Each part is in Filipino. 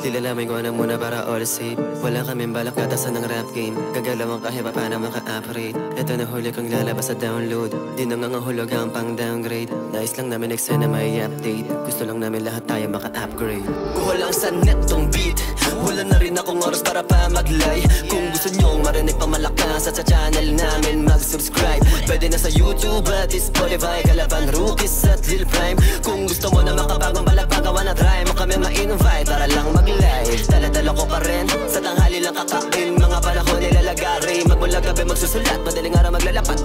Nilalamin ko na muna para all safe. Wala kaming balak katasan ng rap game. Gagalawang kahit pa paano maka-operate. Ito na huli kong lalabas sa download. Di nangangahulog ang pang downgrade. Nais lang namin eksena may update. Gusto lang namin lahat tayo maka-upgrade. Kuha lang sa net tong beat. Wala na rin akong oras para pa maglay. Kung gusto nyong marinig pa malakas at sa channel namin mag-subscribe. Pwede na sa YouTube at Spotify. Kalaban Rookies at Lil Prime. Kung gusto mo na makabagong balagpagawa na try mo kami ma-invite para lang mag-live. Dala-dala ko pa rin sa tanghali lang kakain. Mga panahon nilalagari. Magmula gabi magsusulat, madaling araw maglalapat.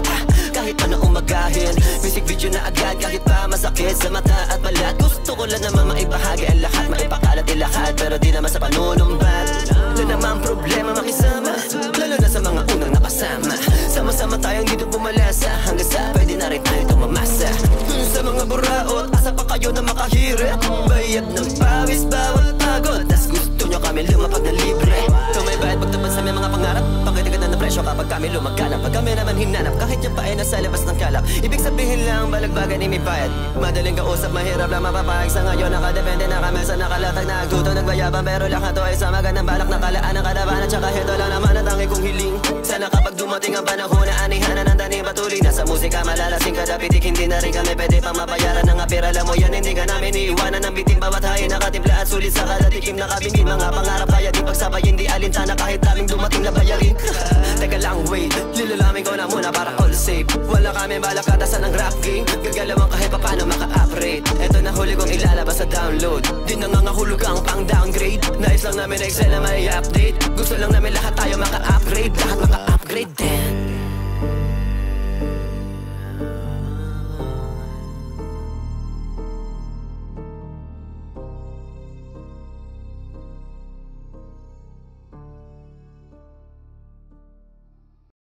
Kahit pa na umagahin, music video na agad. Kahit pa masakit sa mata at balat. Gusto ko lang naman maibahagi ang lahat. Maipakalat ilahat, pero di naman sa panunumbat. Wala namang problema makisama, lalo na sa mga unang nakasama. Sama-sama tayong dito bumalasa, hanggang sa pwede na rin tayo tumamasa. Dun sa mga buraot, asa pa kayo na makahirap. Bayad ng pawis, bawat pagod. Tas gusto nyo kami lumapag na libre. Kung may bayad pagtupad sa may mga pangarap, pakitigan na presyo kapag kami lumagkanap. Pag kami naman hinanap, kahit yung pa ay nasa labas ng kalap. Ibig sabihin lang, balagbagan ni may bayad. Madaling kausap, mahirap lang mapapahag. Sa ngayon, nakadepende na kami sa nakalatag. Nagtuto, nagbayabang, pero lahat to ay sa magandang balak. Nakalaan ang kadabanan, tsaka heto lang naman ang tangi kong hiling. Sana kapag dumating ang panahon na anihanan ng tanim patuloy na sa musika malalasing kadapitik. Hindi na rin kami pwede pang mabayaran ng apir. Alam mo yan, hindi ka namin iiwanan ng bitin. Bawat hain nakatimpla at sulit sa kadatikim. Nakabingin mga pangarap kaya di pagsabay. Hindi alintana kahit daming dumating na bayarin. Teka lang wait, lilalamin ko na muna para all safe. Wala kami balak katasan ng rap game. Gagalawang kahit pa paano maka-operate. Ito na huli kong ilalabas sa download. Di nangangahulog ang pang downgrade. Nais lang namin na excel na may update. Gusto lang namin lahat tayo maka-upgrade. Lahat maka-upgrade din.